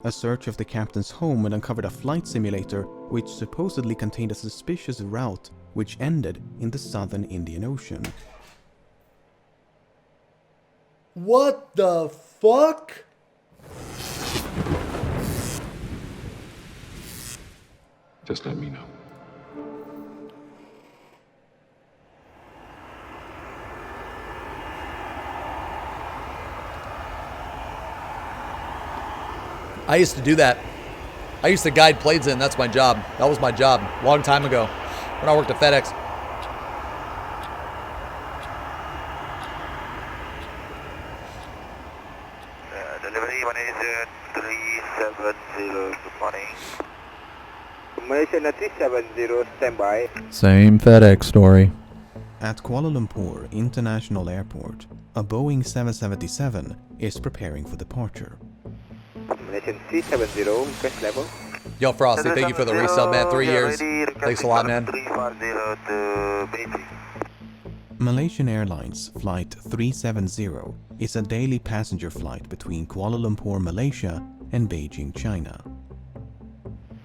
A search of the captain's home would uncover a flight simulator which supposedly contained a suspicious route which ended in the southern Indian Ocean. What the fuck? Just let me know. I used to do that. I used to guide planes in. That's my job. That was my job. Long time ago. When I worked at FedEx. Delivery Malaysian 370. Good morning. Malaysian 370, standby. Same FedEx story. At Kuala Lumpur International Airport, a Boeing 777 is preparing for departure. Malaysian 370, request level. Yo, Frosty, thank you for the resub, man. 3 years. Thanks a lot, man. 340 to Beijing. Malaysian Airlines Flight 370 is a daily passenger flight between Kuala Lumpur, Malaysia and Beijing, China.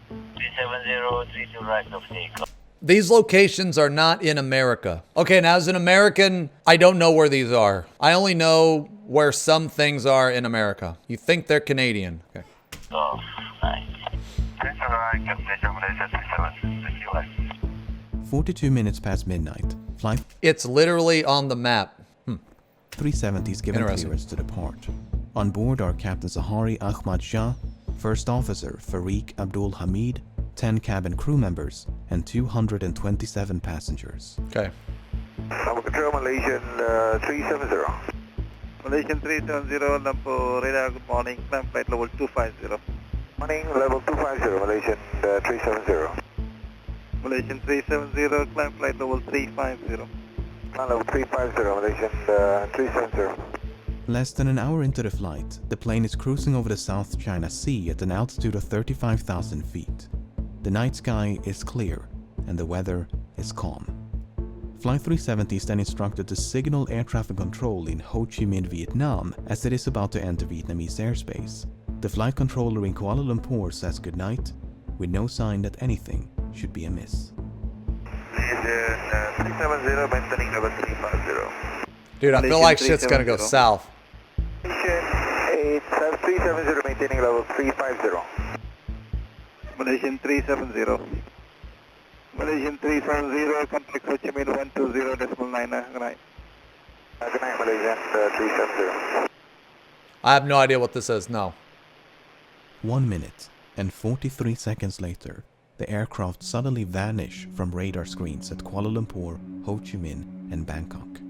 370, 32 right of takeoff. These locations are not in America. Okay, now as an American, I don't know where these are. I only know where some things are in America. You think they're Canadian. Okay. Oh, nice. Thanks for the right, Captain Malaysia 37. Thank you. 42 minutes past midnight, Flight It's literally on the map. 370 is given Interesting. clearance to depart. On board are Captain Zahari Ahmad Shah, First Officer Farik Abdul Hamid, 10 cabin crew members, and 227 passengers. Okay. Number control Malaysian 370. Malaysian 370, Lumpur radar, good morning, climb flight level 250. Morning, level 250, Malaysian 370. Malaysian 370, climb flight level 350. Climb level 350, Malaysian 370. Less than an hour into the flight, the plane is cruising over the South China Sea at an altitude of 35,000 feet. The night sky is clear and the weather is calm. Flight 370 is then instructed to signal air traffic control in Ho Chi Minh, Vietnam, as it is about to enter Vietnamese airspace. The flight controller in Kuala Lumpur says goodnight, with no sign that anything should be amiss. Malaysian 370, maintaining level 350. Dude, I feel like shit's gonna go 370. south. Malaysian 370, maintaining level 350. Malaysian 370. Malaysian 370, contact Ho Chi Minh 120.9, good night. Good night, Malaysian 370. I have no idea what this is. No. 1 minute and 43 seconds later, the aircraft suddenly vanish from radar screens at Kuala Lumpur, Ho Chi Minh, and Bangkok.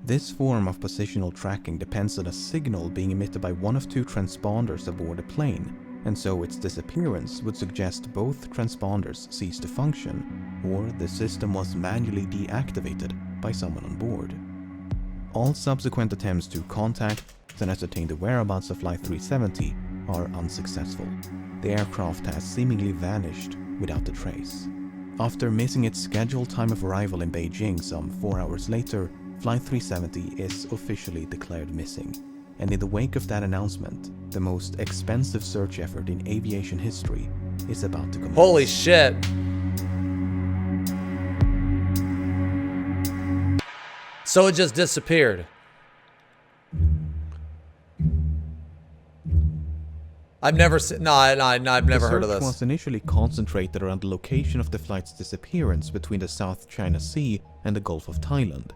This form of positional tracking depends on a signal being emitted by one of two transponders aboard a plane, and so its disappearance would suggest both transponders ceased to function, or the system was manually deactivated by someone on board. All subsequent attempts to contact and ascertain the whereabouts of Flight 370 are unsuccessful. The aircraft has seemingly vanished without a trace. After missing its scheduled time of arrival in Beijing some 4 hours later, Flight 370 is officially declared missing. And in the wake of that announcement, the most expensive search effort in aviation history is about to commence. Holy shit. So it just disappeared. I've never seen. No, I've never heard of The search this. was initially concentrated around the location of the flight's disappearance between the South China Sea and the Gulf of Thailand.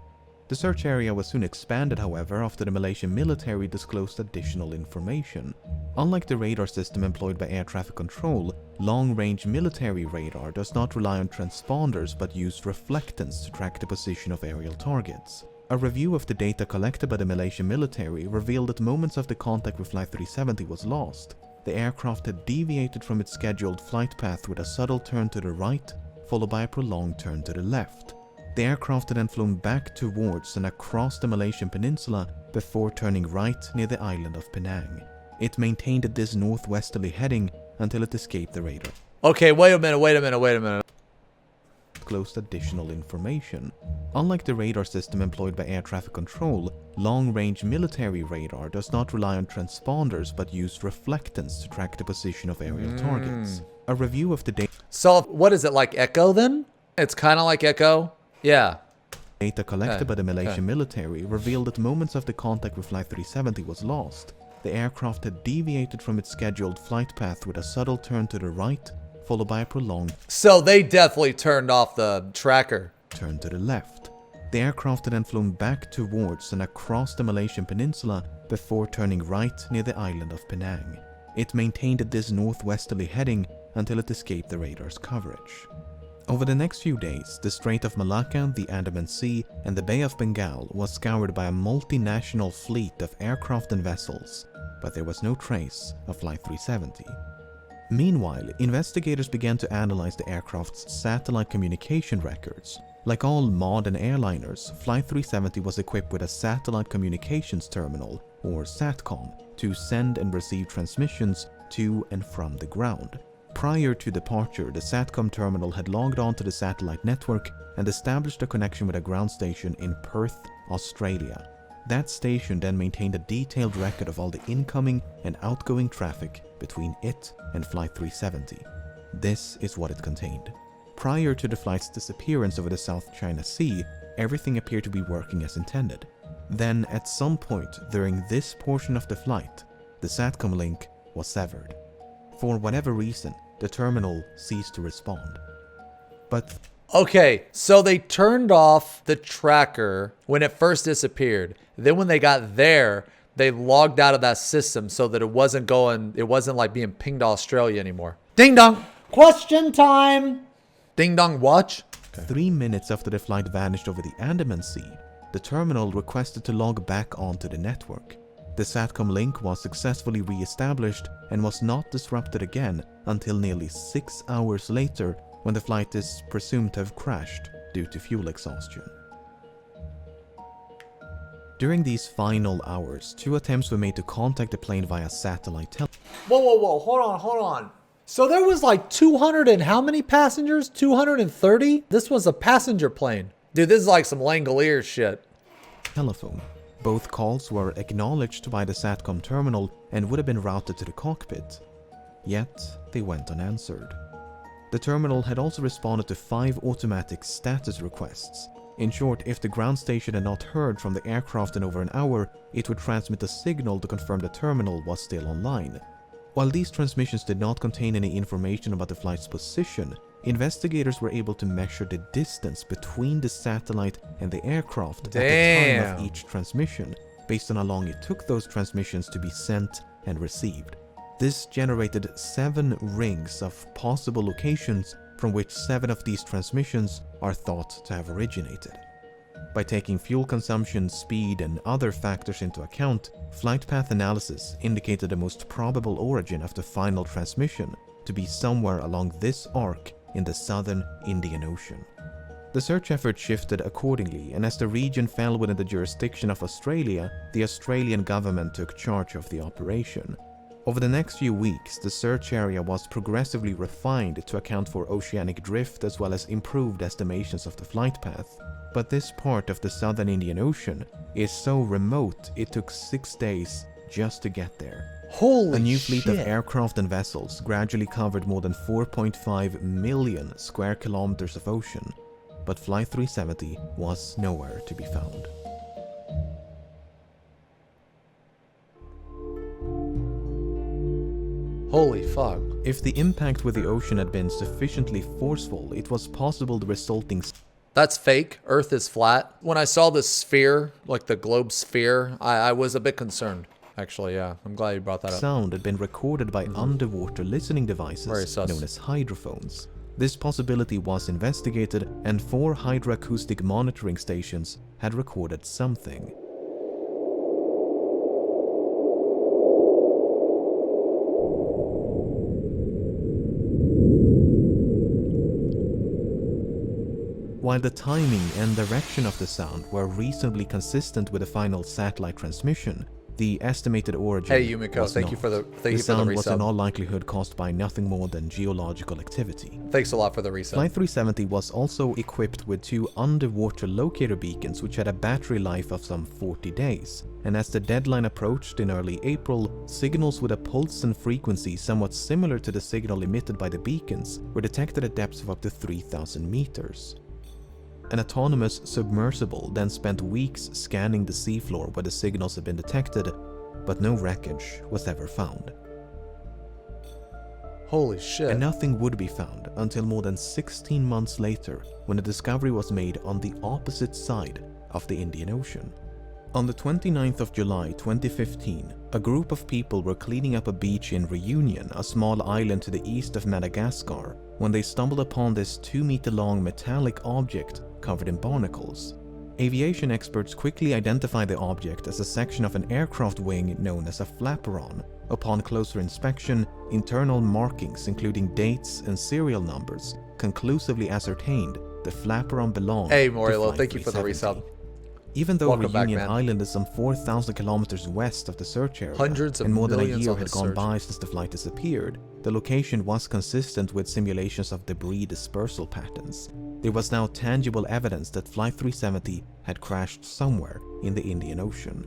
The search area was soon expanded, however, after the Malaysian military disclosed additional information. Unlike the radar system employed by air traffic control, long-range military radar does not rely on transponders but use reflectance to track the position of aerial targets. A review of the data collected by the Malaysian military revealed that moments after contact with Flight 370 was lost, the aircraft had deviated from its scheduled flight path with a subtle turn to the right, followed by a prolonged turn to the left. The aircraft had then flown back towards and across the Malaysian peninsula before turning right near the island of Penang. It maintained this northwesterly heading until it escaped the radar. Okay, wait a minute. disclosed additional information. Unlike the radar system employed by air traffic control, long-range military radar does not rely on transponders but use reflectance to track the position of aerial targets. A review of the So what is it, like Echo then? It's kind of like Echo? Yeah. data collected by the Malaysian military revealed that moments after contact with Flight 370 was lost, the aircraft had deviated from its scheduled flight path with a subtle turn to the right, followed by a prolonged So they definitely turned off the tracker. turn to the left. The aircraft had then flown back towards and across the Malaysian peninsula before turning right near the island of Penang. It maintained this northwesterly heading until it escaped the radar's coverage. Over the next few days, the Strait of Malacca, the Andaman Sea, and the Bay of Bengal was scoured by a multinational fleet of aircraft and vessels, but there was no trace of Flight 370. Meanwhile, investigators began to analyze the aircraft's satellite communication records. Like all modern airliners, Flight 370 was equipped with a satellite communications terminal, or SATCOM, to send and receive transmissions to and from the ground. Prior to departure, the SATCOM terminal had logged onto the satellite network and established a connection with a ground station in Perth, Australia. That station then maintained a detailed record of all the incoming and outgoing traffic between it and Flight 370. This is what it contained. Prior to the flight's disappearance over the South China Sea, everything appeared to be working as intended. Then, at some point during this portion of the flight, the SATCOM link was severed. For whatever reason, the terminal ceased to respond. But Okay, so they turned off the tracker when it first disappeared. Then when they got there, they logged out of that system so that it wasn't like being pinged to Australia anymore. Ding dong! Question time! Ding dong, watch. 3 minutes after the flight vanished over the Andaman Sea, the terminal requested to log back onto the network. The SATCOM link was successfully re-established and was not disrupted again until nearly 6 hours later, when the flight is presumed to have crashed due to fuel exhaustion. During these final hours, 2 attempts were made to contact the plane via satellite Whoa, hold on. So there was like 200 and how many passengers? 230? This was a passenger plane. Dude, this is like some Langolier shit. telephone. Both calls were acknowledged by the SATCOM terminal and would have been routed to the cockpit. Yet, they went unanswered. The terminal had also responded to 5 automatic status requests. In short, if the ground station had not heard from the aircraft in over an hour, it would transmit a signal to confirm the terminal was still online. While these transmissions did not contain any information about the flight's position, investigators were able to measure the distance between the satellite and the aircraft at the time of each transmission, based on how long it took those transmissions to be sent and received. This generated 7 rings of possible locations from which 7 of these transmissions are thought to have originated. By taking fuel consumption, speed, and other factors into account, flight path analysis indicated the most probable origin of the final transmission to be somewhere along this arc in the southern Indian Ocean. The search effort shifted accordingly, and as the region fell within the jurisdiction of Australia, the Australian government took charge of the operation. Over the next few weeks, the search area was progressively refined to account for oceanic drift as well as improved estimations of the flight path. But this part of the southern Indian Ocean is so remote it took 6 days just to get there. Holy A new fleet shit. of aircraft and vessels gradually covered more than 4.5 million square kilometers of ocean, but Flight 370 was nowhere to be found. Holy fuck. If the impact with the ocean had been sufficiently forceful, it was possible the resulting That's fake. Earth is flat. When I saw the sphere, like the globe sphere, I was a bit concerned. Actually, yeah. I'm glad you brought that up. sound had been recorded by underwater listening Very devices sus. known as hydrophones. This possibility was investigated, and 4 hydroacoustic monitoring stations had recorded something. While the timing and direction of the sound were reasonably consistent with the final satellite transmission, The estimated origin Hey Yumiko, was thank you not. for the sound was in resub. all likelihood caused by nothing more than geological activity. Thanks a lot for the resub. Flight 370 was also equipped with 2 underwater locator beacons which had a battery life of some 40 days, and as the deadline approached in early April, signals with a pulse and frequency somewhat similar to the signal emitted by the beacons were detected at depths of up to 3,000 meters. An autonomous submersible then spent weeks scanning the seafloor where the signals had been detected, but no wreckage was ever found. Holy shit. And nothing would be found until more than 16 months later, when a discovery was made on the opposite side of the Indian Ocean. On the 29th of July 2015, a group of people were cleaning up a beach in Reunion, a small island to the east of Madagascar, when they stumbled upon this 2-meter-long metallic object covered in barnacles. Aviation experts quickly identified the object as a section of an aircraft wing known as a flaperon. Upon closer inspection, internal markings including dates and serial numbers conclusively ascertained the flaperon belonged Hey to Morilo, Flight thank you for the 370. resub. Even though Welcome back, Reunion man. Island is some 4,000 kilometers west of the search area, Hundreds of and more than a millions year on had the gone search. by since the flight disappeared, the location was consistent with simulations of debris dispersal patterns. There was now tangible evidence that Flight 370 had crashed somewhere in the Indian Ocean.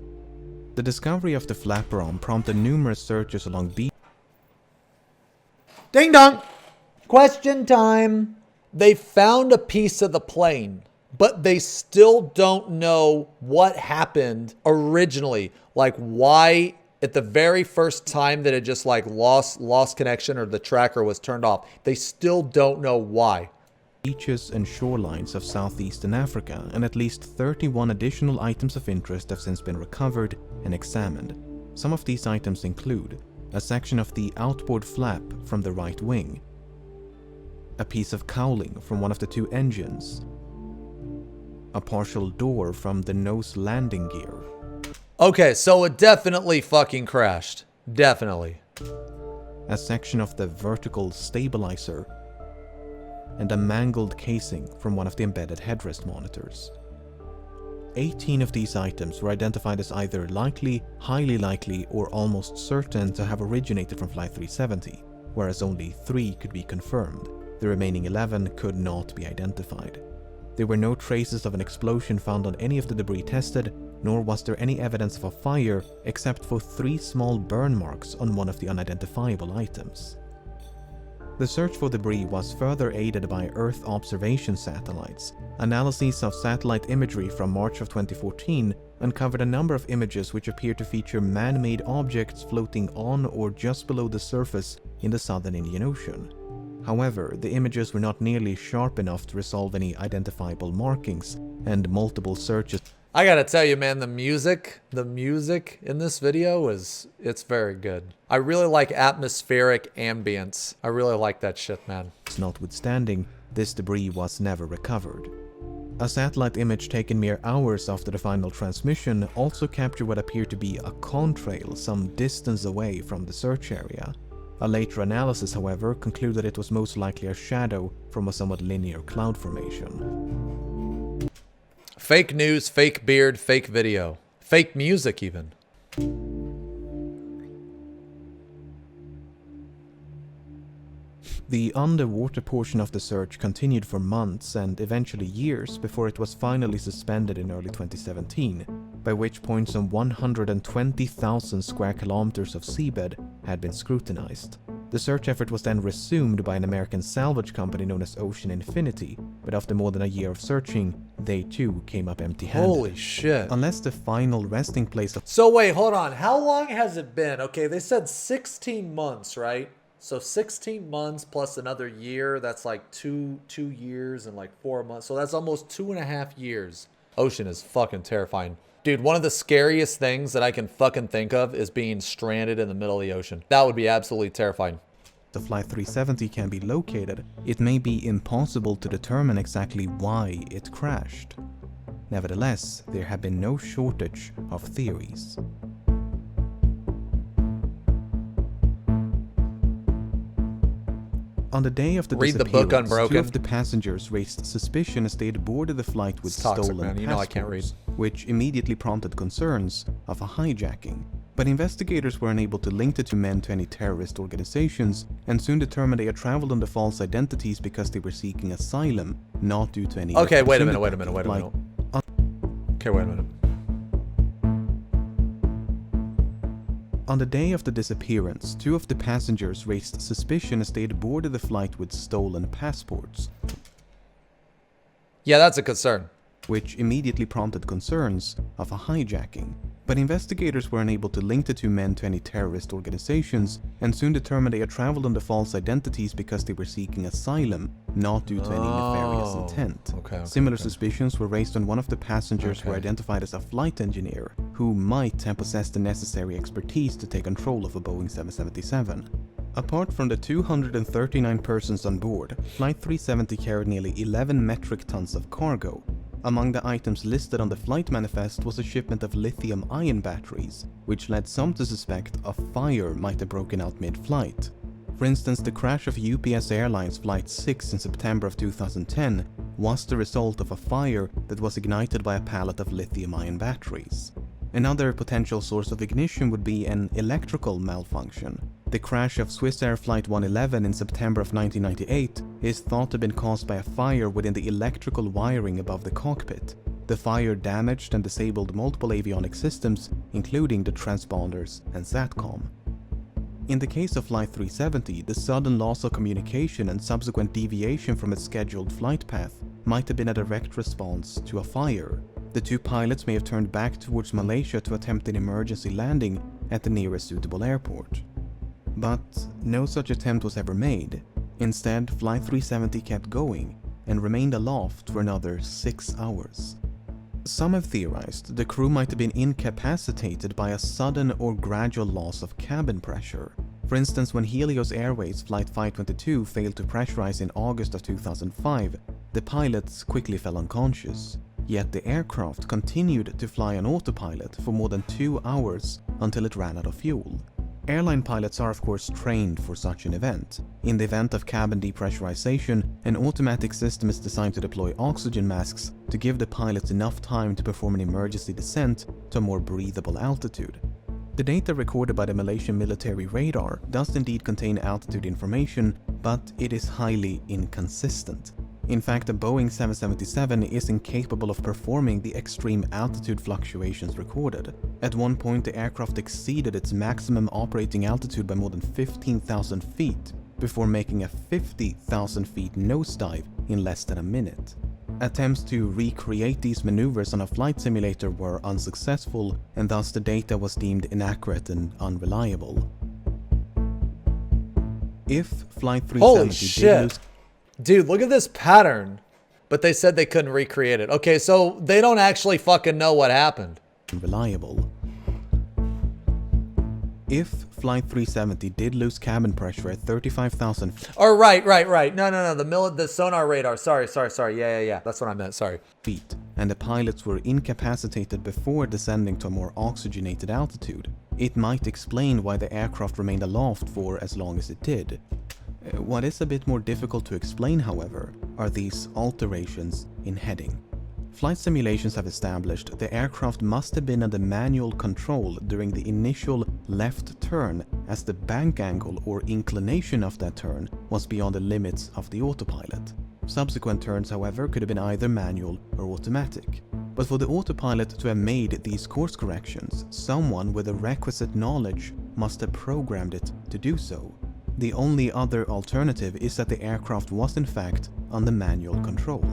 The discovery of the flaperon prompted numerous searches along beach. Ding dong! Question time. They found a piece of the plane, but they still don't know what happened originally. Like why at the very first time that it just like lost connection or the tracker was turned off. They still don't know why. Beaches and shorelines of southeastern Africa, and at least 31 additional items of interest have since been recovered and examined. Some of these items include a section of the outboard flap from the right wing, a piece of cowling from one of the 2 engines, a partial door from the nose landing gear, Okay, so it definitely fucking crashed. Definitely. a section of the vertical stabilizer, and a mangled casing from one of the embedded headrest monitors. 18 of these items were identified as either likely, highly likely, or almost certain to have originated from Flight 370, whereas only 3 could be confirmed. The remaining 11 could not be identified. There were no traces of an explosion found on any of the debris tested, nor was there any evidence of a fire except for 3 small burn marks on one of the unidentifiable items. The search for debris was further aided by Earth observation satellites. Analyses of satellite imagery from March of 2014 uncovered a number of images which appeared to feature man-made objects floating on or just below the surface in the southern Indian Ocean. However, the images were not nearly sharp enough to resolve any identifiable markings, and multiple searches. I gotta tell you, man, the music in this video it's very good. I really like atmospheric ambience. I really like that shit, man. Notwithstanding, this debris was never recovered. A satellite image taken mere hours after the final transmission also captured what appeared to be a contrail some distance away from the search area. A later analysis, however, concluded it was most likely a shadow from a somewhat linear cloud formation. Fake news, fake beard, fake video. Fake music even. The underwater portion of the search continued for months and eventually years before it was finally suspended in early 2017, by which point some 120,000 square kilometers of seabed had been scrutinized. The search effort was then resumed by an American salvage company known as Ocean Infinity, but after more than a year of searching, they too came up empty-handed. Holy shit. Unless the final resting place of So wait, hold on. How long has it been? Okay, they said 16 months, right? So 16 months plus another year, that's like two years and like 4 months. So that's almost 2.5 years. Ocean is fucking terrifying. Dude, one of the scariest things that I can fucking think of is being stranded in the middle of the ocean. That would be absolutely terrifying. the Flight 370 can be located, it may be impossible to determine exactly why it crashed. Nevertheless, there have been no shortage of theories. On the day of the Read the book, disappearance, Unbroken. 2 of the passengers raised suspicion as they had boarded the flight with It's toxic, stolen man. You know I can't passports, which immediately prompted concerns of a hijacking. But investigators were unable to link the two men to any terrorist organizations and soon determined they had traveled under false identities because they were seeking asylum, not due to any... Okay, wait a minute. Like, Okay, wait a minute. On the day of the disappearance, 2 of the passengers raised suspicion as they had boarded the flight with stolen passports, Yeah, that's a concern. which immediately prompted concerns of a hijacking. But investigators were unable to link the two men to any terrorist organizations and soon determined they had traveled under false identities because they were seeking asylum, not due to any nefarious intent. Similar suspicions were raised on one of the passengers who were identified as a flight engineer, who might have possessed the necessary expertise to take control of a Boeing 777. Apart from the 239 persons on board, Flight 370 carried nearly 11 metric tons of cargo. Among the items listed on the flight manifest was a shipment of lithium-ion batteries, which led some to suspect a fire might have broken out mid-flight. For instance, the crash of UPS Airlines Flight 6 in September of 2010 was the result of a fire that was ignited by a pallet of lithium-ion batteries. Another potential source of ignition would be an electrical malfunction. The crash of Swiss Air Flight 111 in September of 1998 is thought to have been caused by a fire within the electrical wiring above the cockpit. The fire damaged and disabled multiple avionic systems, including the transponders and SATCOM. In the case of Flight 370, the sudden loss of communication and subsequent deviation from its scheduled flight path might have been a direct response to a fire. The 2 pilots may have turned back towards Malaysia to attempt an emergency landing at the nearest suitable airport. But no such attempt was ever made. Instead, Flight 370 kept going and remained aloft for another 6 hours. Some have theorized the crew might have been incapacitated by a sudden or gradual loss of cabin pressure. For instance, when Helios Airways Flight 522 failed to pressurize in August of 2005, the pilots quickly fell unconscious. Yet the aircraft continued to fly on autopilot for more than 2 hours until it ran out of fuel. Airline pilots are of course trained for such an event. In the event of cabin depressurization, an automatic system is designed to deploy oxygen masks to give the pilots enough time to perform an emergency descent to a more breathable altitude. The data recorded by the Malaysian military radar does indeed contain altitude information, but it is highly inconsistent. In fact, the Boeing 777 is incapable of performing the extreme altitude fluctuations recorded. At one point, the aircraft exceeded its maximum operating altitude by more than 15,000 feet, before making a 50,000 feet nosedive in less than a minute. Attempts to recreate these maneuvers on a flight simulator were unsuccessful, and thus the data was deemed inaccurate and unreliable. If Flight 370 Holy shit. Dude, look at this pattern. But they said they couldn't recreate it. Okay, so they don't actually fucking know what happened. Reliable. If Flight 370 did lose cabin pressure at 35,000 Oh, right. No. The sonar radar. Sorry. Yeah. That's what I meant. Sorry. feet, and the pilots were incapacitated before descending to a more oxygenated altitude, it might explain why the aircraft remained aloft for as long as it did. What is a bit more difficult to explain, however, are these alterations in heading. Flight simulations have established the aircraft must have been under manual control during the initial left turn, as the bank angle or inclination of that turn was beyond the limits of the autopilot. Subsequent turns, however, could have been either manual or automatic. But for the autopilot to have made these course corrections, someone with the requisite knowledge must have programmed it to do so. The only other alternative is that the aircraft was in fact under manual control.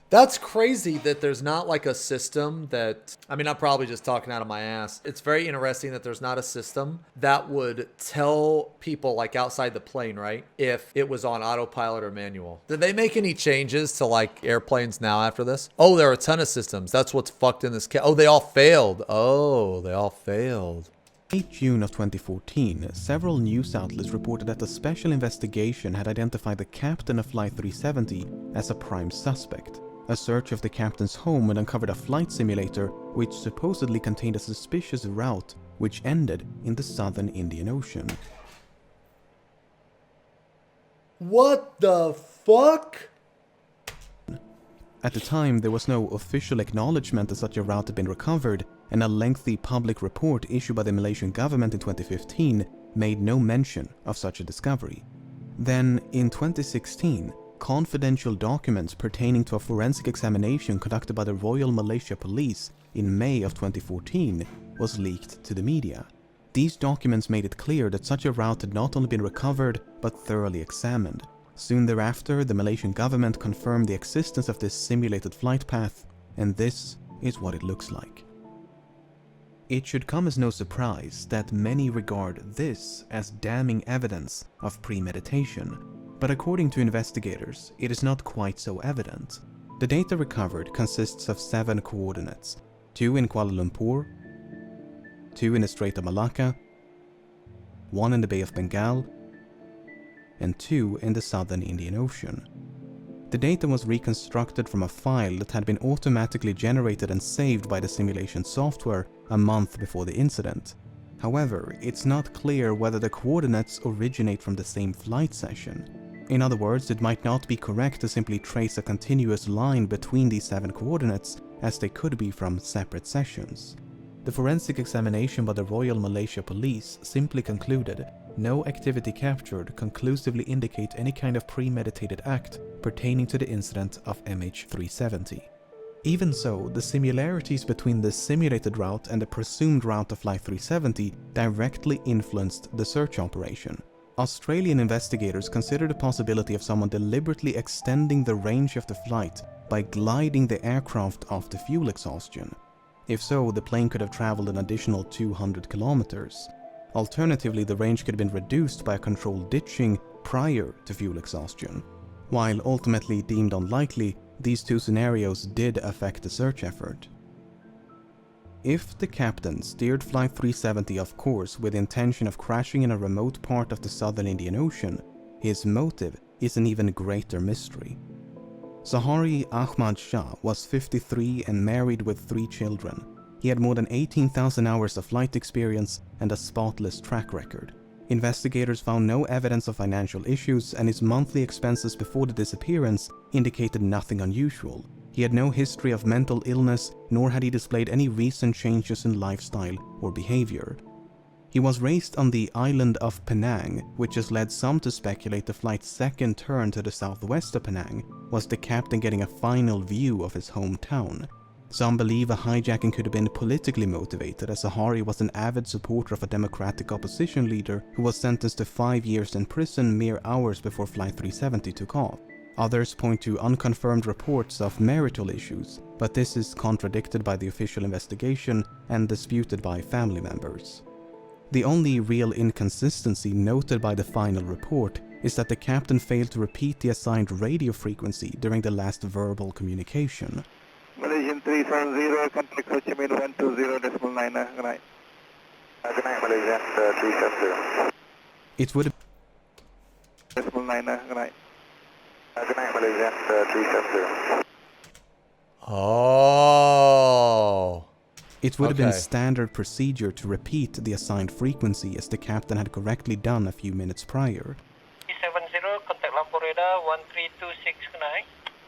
That's crazy that there's not like a system that, I mean, I'm probably just talking out of my ass. It's very interesting that there's not a system that would tell people like outside the plane, right, if it was on autopilot or manual. Did they make any changes to like airplanes now after this? Oh, there are a ton of systems. That's what's fucked in this case. Oh, they all failed. Oh, they all failed. In June of 2014, several news outlets reported that a special investigation had identified the captain of Flight 370 as a prime suspect. A search of the captain's home had uncovered a flight simulator which supposedly contained a suspicious route which ended in the southern Indian Ocean. What the fuck? At the time, there was no official acknowledgement that such a route had been recovered, and a lengthy public report issued by the Malaysian government in 2015 made no mention of such a discovery. Then, in 2016, confidential documents pertaining to a forensic examination conducted by the Royal Malaysia Police in May of 2014 was leaked to the media. These documents made it clear that such a route had not only been recovered, but thoroughly examined. Soon thereafter, the Malaysian government confirmed the existence of this simulated flight path, and this is what it looks like. It should come as no surprise that many regard this as damning evidence of premeditation, but according to investigators, it is not quite so evident. The data recovered consists of 7 coordinates, 2 in Kuala Lumpur, 2 in the Strait of Malacca, 1 in the Bay of Bengal, and 2 in the southern Indian Ocean. The data was reconstructed from a file that had been automatically generated and saved by the simulation software a month before the incident. However, it's not clear whether the coordinates originate from the same flight session. In other words, it might not be correct to simply trace a continuous line between these 7 coordinates, as they could be from separate sessions. The forensic examination by the Royal Malaysia Police simply concluded no activity captured conclusively indicate any kind of premeditated act pertaining to the incident of MH370. Even so, the similarities between the simulated route and the presumed route of Flight 370 directly influenced the search operation. Australian investigators considered the possibility of someone deliberately extending the range of the flight by gliding the aircraft off the fuel exhaustion. If so, the plane could have traveled an additional 200 kilometers. Alternatively, the range could have been reduced by a controlled ditching prior to fuel exhaustion. While ultimately deemed unlikely, these 2 scenarios did affect the search effort. If the captain steered Flight 370 off course with the intention of crashing in a remote part of the southern Indian Ocean, his motive is an even greater mystery. Zahari Ahmad Shah was 53 and married with 3 children. He had more than 18,000 hours of flight experience and a spotless track record. Investigators found no evidence of financial issues, and his monthly expenses before the disappearance indicated nothing unusual. He had no history of mental illness, nor had he displayed any recent changes in lifestyle or behavior. He was raised on the island of Penang, which has led some to speculate the flight's second turn to the southwest of Penang was the captain getting a final view of his hometown. Some believe a hijacking could have been politically motivated, as Zahari was an avid supporter of a democratic opposition leader who was sentenced to 5 years in prison mere hours before Flight 370 took off. Others point to unconfirmed reports of marital issues, but this is contradicted by the official investigation and disputed by family members. The only real inconsistency noted by the final report is that the captain failed to repeat the assigned radio frequency during the last verbal communication. Malaysian 370, contact Ho Chi Minh 120.9. Good night. Good night, Malaysian 370. It would have 9. Good night. Good night, Malaysian 370. Oh. It would have been standard procedure to repeat the assigned frequency, as the captain had correctly done a few minutes prior. 370, contact Lampu radar 1326, good night.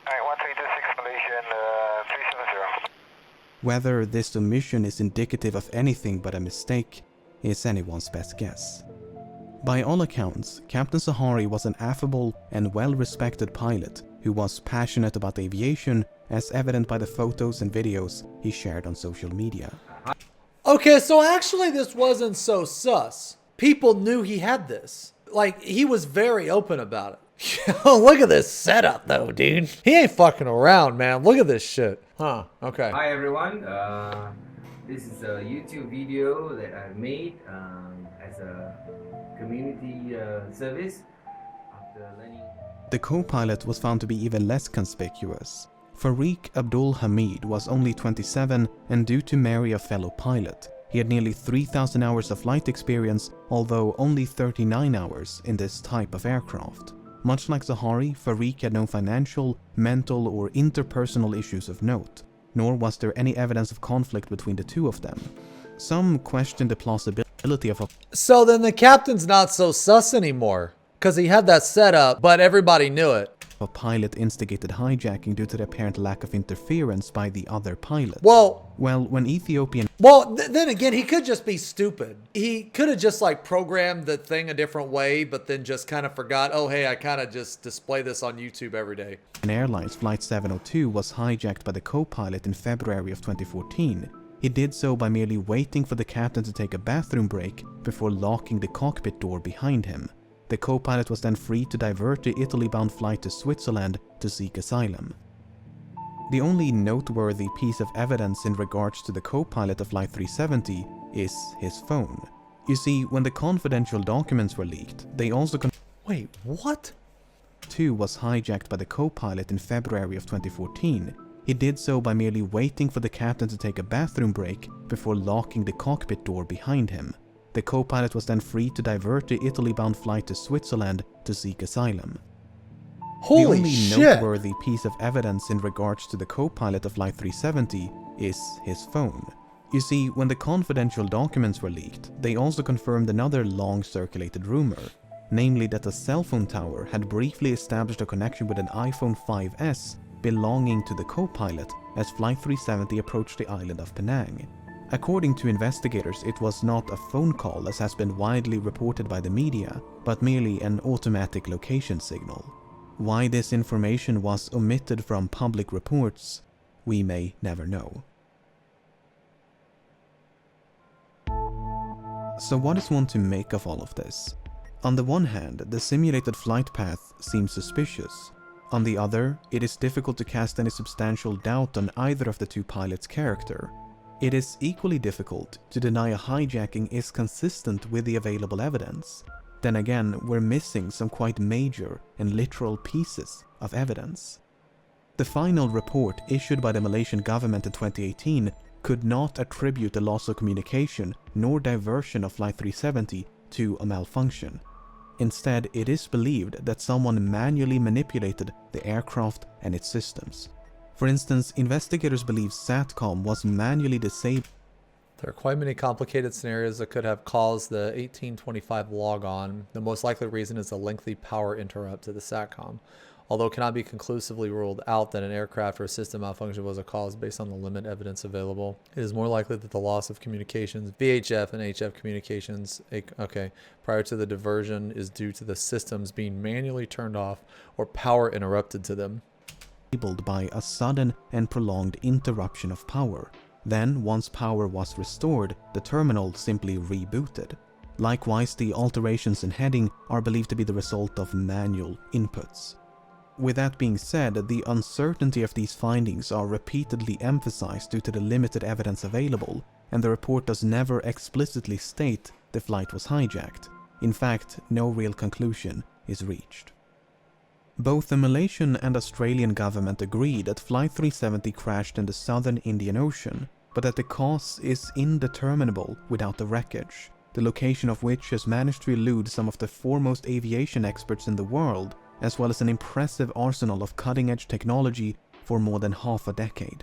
Alright, 1326 Malaysian 370. Whether this omission is indicative of anything but a mistake is anyone's best guess. By all accounts, Captain Zahari was an affable and well-respected pilot who was passionate about aviation, as evident by the photos and videos he shared on social media. Okay, so actually this wasn't so sus. People knew he had this. Like, he was very open about it. Yo, look at this setup though, dude. He ain't fucking around, man. Look at this shit. Huh, okay. Hi everyone, this is a YouTube video that I made as a community service after learning. The co-pilot was found to be even less conspicuous. Farik Abdul Hamid was only 27, and due to marry a fellow pilot, he had nearly 3,000 hours of flight experience, although only 39 hours in this type of aircraft. Much like Zahari, Farik had no financial, mental or interpersonal issues of note, nor was there any evidence of conflict between the two of them. Some questioned the plausibility of a... So then the captain's not so sus anymore. because he had that set up, but everybody knew it. A pilot instigated hijacking due to the apparent lack of interference by the other pilot. Well, when Ethiopian then again, he could just be stupid. He could have just like programmed the thing a different way, but then just kind of forgot, oh, hey, I kind of just display this on YouTube every day. Airlines Flight 702 was hijacked by the co-pilot in February of 2014. He did so by merely waiting for the captain to take a bathroom break before locking the cockpit door behind him. The co-pilot was then free to divert the Italy-bound flight to Switzerland to seek asylum. The only noteworthy piece of evidence in regards to the co-pilot of Flight 370 is his phone. You see, when the confidential documents were leaked, they also Wait, what? was hijacked by the co-pilot in February of 2014. He did so by merely waiting for the captain to take a bathroom break before locking the cockpit door behind him. The co-pilot was then free to divert the Italy-bound flight to Switzerland to seek asylum. Holy the only shit! noteworthy piece of evidence in regards to the co-pilot of Flight 370 is his phone. You see, when the confidential documents were leaked, they also confirmed another long-circulated rumor, namely that a cell phone tower had briefly established a connection with an iPhone 5S belonging to the co-pilot as Flight 370 approached the island of Penang. According to investigators, it was not a phone call as has been widely reported by the media, but merely an automatic location signal. Why this information was omitted from public reports, we may never know. So what is one to make of all of this? On the one hand, the simulated flight path seems suspicious. On the other, it is difficult to cast any substantial doubt on either of the two pilots' character. It is equally difficult to deny a hijacking is consistent with the available evidence. Then again, we're missing some quite major and literal pieces of evidence. The final report issued by the Malaysian government in 2018 could not attribute the loss of communication nor diversion of Flight 370 to a malfunction. Instead, it is believed that someone manually manipulated the aircraft and its systems. For instance, investigators believe SATCOM was manually disabled. There are quite many complicated scenarios that could have caused the 1825 log-on. The most likely reason is a lengthy power interrupt to the SATCOM. Although it cannot be conclusively ruled out that an aircraft or system malfunction was a cause based on the limited evidence available, it is more likely that the loss of communications, VHF and HF communications, prior to the diversion is due to the systems being manually turned off or power interrupted to them. By a sudden and prolonged interruption of power. Then, once power was restored, the terminal simply rebooted. Likewise, the alterations in heading are believed to be the result of manual inputs. With that being said, the uncertainty of these findings are repeatedly emphasized due to the limited evidence available, and the report does never explicitly state the flight was hijacked. In fact, no real conclusion is reached. Both the Malaysian and Australian government agree that Flight 370 crashed in the southern Indian Ocean, but that the cause is indeterminable without the wreckage, the location of which has managed to elude some of the foremost aviation experts in the world, as well as an impressive arsenal of cutting-edge technology for more than half a decade.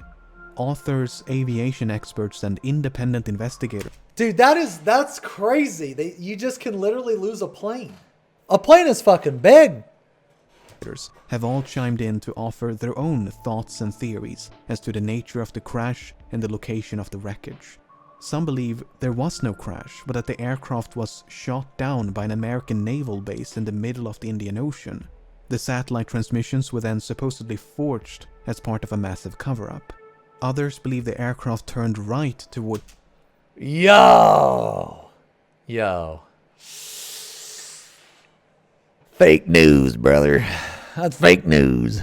Authors, aviation experts, and independent investigators. Dude, that's crazy. You just can literally lose a plane. A plane is fucking big. Have all chimed in to offer their own thoughts and theories as to the nature of the crash and the location of the wreckage. Some believe there was no crash, but that the aircraft was shot down by an American naval base in the middle of the Indian Ocean. The satellite transmissions were then supposedly forged as part of a massive cover-up. Others believe the aircraft turned right toward... Yo! Fake news, brother. That's fake news.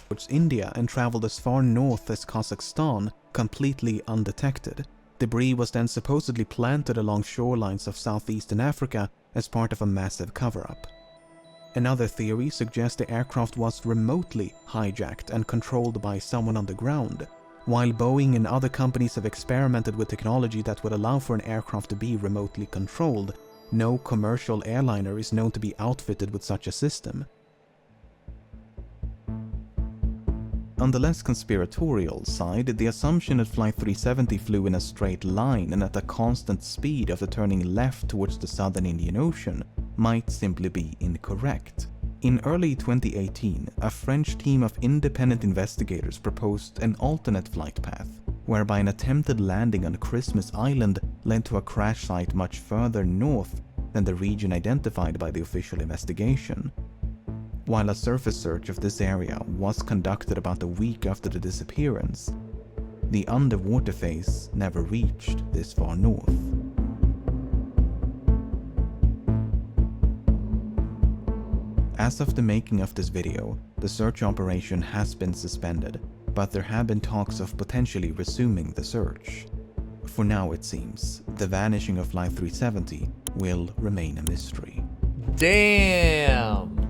...towards India and traveled as far north as Kazakhstan, completely undetected. Debris was then supposedly planted along shorelines of southeastern Africa as part of a massive cover-up. Another theory suggests the aircraft was remotely hijacked and controlled by someone on the ground. While Boeing and other companies have experimented with technology that would allow for an aircraft to be remotely controlled, no commercial airliner is known to be outfitted with such a system. On the less conspiratorial side, the assumption that Flight 370 flew in a straight line and at a constant speed after turning left towards the southern Indian Ocean might simply be incorrect. In early 2018, a French team of independent investigators proposed an alternate flight path, whereby an attempted landing on Christmas Island led to a crash site much further north than the region identified by the official investigation. While a surface search of this area was conducted about a week after the disappearance, the underwater phase never reached this far north. As of the making of this video, the search operation has been suspended, but there have been talks of potentially resuming the search. For now, it seems, the vanishing of Flight 370 will remain a mystery. Damn!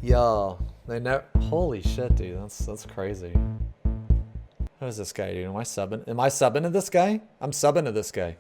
Yo, they never. Holy shit, dude. That's crazy. Who is this guy, dude? Am I subbing? Am I subbing to this guy? I'm subbing to this guy.